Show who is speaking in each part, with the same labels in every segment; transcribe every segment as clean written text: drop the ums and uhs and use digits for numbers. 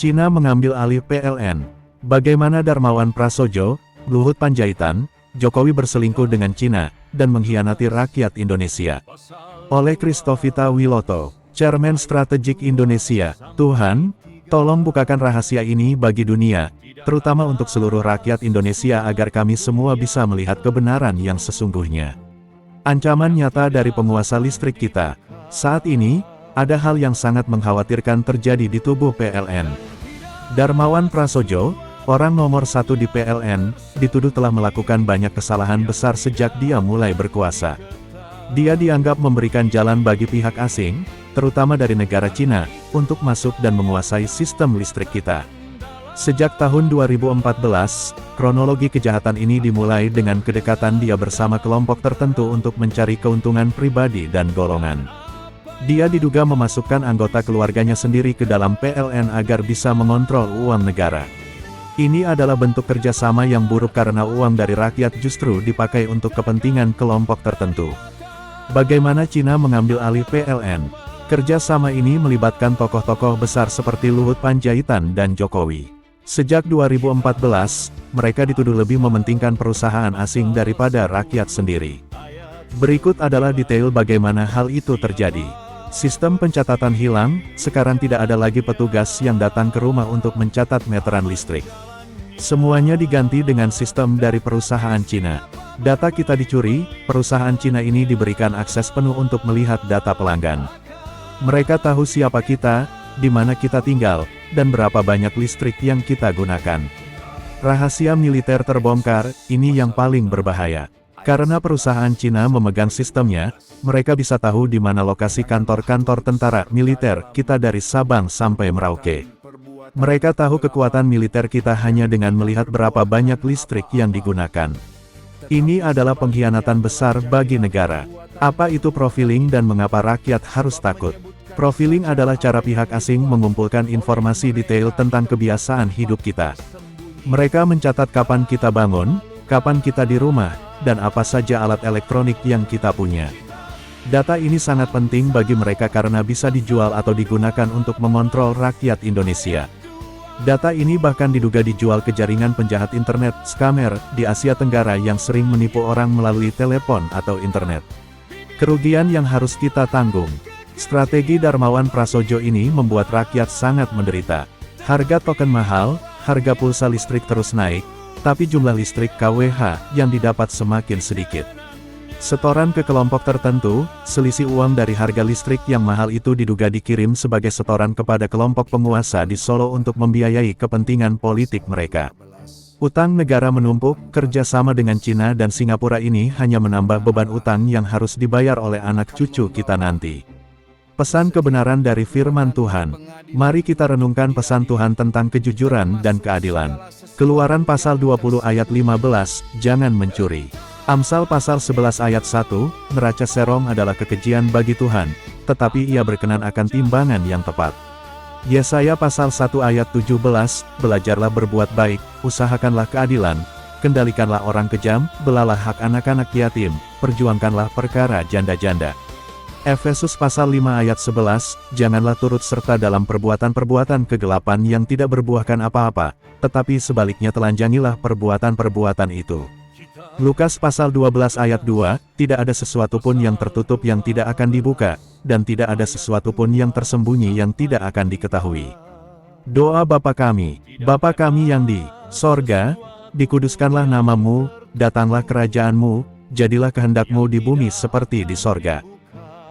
Speaker 1: Cina mengambil alih PLN. Bagaimana Darmawan Prasojo, Luhut Panjaitan, Jokowi berselingkuh dengan Cina, dan mengkhianati rakyat Indonesia. Oleh Christovita Wiloto, Chairman Strategik Indonesia. Tuhan, tolong bukakan rahasia ini bagi dunia, terutama untuk seluruh rakyat Indonesia agar kami semua bisa melihat kebenaran yang sesungguhnya. Ancaman nyata dari penguasa listrik kita. Saat ini, ada hal yang sangat mengkhawatirkan terjadi di tubuh PLN. Darmawan Prasojo, orang nomor 1 di PLN, dituduh telah melakukan banyak kesalahan besar sejak dia mulai berkuasa. Dia dianggap memberikan jalan bagi pihak asing, terutama dari negara Cina, untuk masuk dan menguasai sistem listrik kita. Sejak tahun 2014, kronologi kejahatan ini dimulai dengan kedekatan dia bersama kelompok tertentu untuk mencari keuntungan pribadi dan golongan. Dia diduga memasukkan anggota keluarganya sendiri ke dalam PLN agar bisa mengontrol uang negara. Ini adalah bentuk kerjasama yang buruk karena uang dari rakyat justru dipakai untuk kepentingan kelompok tertentu. Bagaimana Cina mengambil alih PLN? Kerjasama ini melibatkan tokoh-tokoh besar seperti Luhut Panjaitan dan Jokowi. Sejak 2014, mereka dituduh lebih mementingkan perusahaan asing daripada rakyat sendiri. Berikut adalah detail bagaimana hal itu terjadi. Sistem pencatatan hilang, sekarang tidak ada lagi petugas yang datang ke rumah untuk mencatat meteran listrik. Semuanya diganti dengan sistem dari perusahaan Cina. Data kita dicuri, perusahaan Cina ini diberikan akses penuh untuk melihat data pelanggan. Mereka tahu siapa kita, di mana kita tinggal, dan berapa banyak listrik yang kita gunakan. Rahasia militer terbongkar, ini yang paling berbahaya. Karena perusahaan Cina memegang sistemnya, mereka bisa tahu di mana lokasi kantor-kantor tentara militer kita dari Sabang sampai Merauke. Mereka tahu kekuatan militer kita hanya dengan melihat berapa banyak listrik yang digunakan. Ini adalah pengkhianatan besar bagi negara. Apa itu profiling dan mengapa rakyat harus takut? Profiling adalah cara pihak asing mengumpulkan informasi detail tentang kebiasaan hidup kita. Mereka mencatat kapan kita bangun, kapan kita di rumah, dan apa saja alat elektronik yang kita punya. Data ini sangat penting bagi mereka karena bisa dijual atau digunakan untuk mengontrol rakyat Indonesia. Data ini bahkan diduga dijual ke jaringan penjahat internet, scammer, di Asia Tenggara yang sering menipu orang melalui telepon atau internet. Kerugian yang harus kita tanggung. Strategi Darmawan Prasojo ini membuat rakyat sangat menderita. Harga token mahal, harga pulsa listrik terus naik, tapi jumlah listrik KWH yang didapat semakin sedikit. Setoran ke kelompok tertentu, selisih uang dari harga listrik yang mahal itu diduga dikirim sebagai setoran kepada kelompok penguasa di Solo untuk membiayai kepentingan politik mereka. Utang negara menumpuk, kerjasama dengan Cina dan Singapura ini hanya menambah beban utang yang harus dibayar oleh anak cucu kita nanti. Pesan kebenaran dari firman Tuhan. Mari kita renungkan pesan Tuhan tentang kejujuran dan keadilan. Keluaran pasal 20 ayat 15, jangan mencuri. Amsal pasal 11 ayat 1, neraca serong adalah kekejian bagi Tuhan, tetapi ia berkenan akan timbangan yang tepat. Yesaya pasal 1 ayat 17, belajarlah berbuat baik, usahakanlah keadilan, kendalikanlah orang kejam, belalah hak anak-anak yatim, perjuangkanlah perkara janda-janda. Efesus pasal 5 ayat 11, janganlah turut serta dalam perbuatan-perbuatan kegelapan yang tidak berbuahkan apa-apa, tetapi sebaliknya telanjangilah perbuatan-perbuatan itu. Lukas pasal 12 ayat 2, tidak ada sesuatu pun yang tertutup yang tidak akan dibuka, dan tidak ada sesuatu pun yang tersembunyi yang tidak akan diketahui. Doa Bapa kami yang di sorga, dikuduskanlah namamu, datanglah kerajaanmu, jadilah kehendakmu di bumi seperti di sorga.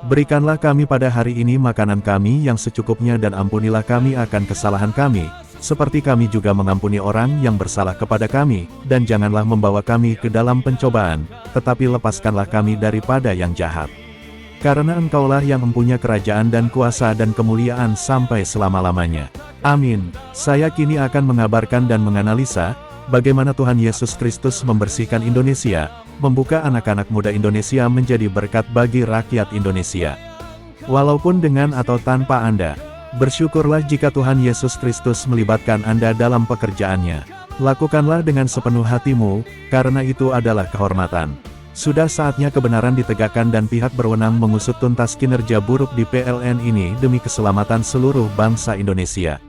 Speaker 1: Berikanlah kami pada hari ini makanan kami yang secukupnya dan ampunilah kami akan kesalahan kami, seperti kami juga mengampuni orang yang bersalah kepada kami, dan janganlah membawa kami ke dalam pencobaan, tetapi lepaskanlah kami daripada yang jahat. Karena Engkaulah yang mempunyai kerajaan dan kuasa dan kemuliaan sampai selama-lamanya. Amin. Saya kini akan mengabarkan dan menganalisa, bagaimana Tuhan Yesus Kristus membersihkan Indonesia, membuka anak-anak muda Indonesia menjadi berkat bagi rakyat Indonesia. Walaupun dengan atau tanpa Anda. Bersyukurlah jika Tuhan Yesus Kristus melibatkan Anda dalam pekerjaannya. Lakukanlah dengan sepenuh hatimu, karena itu adalah kehormatan. Sudah saatnya kebenaran ditegakkan dan pihak berwenang mengusut tuntas kinerja buruk di PLN ini demi keselamatan seluruh bangsa Indonesia.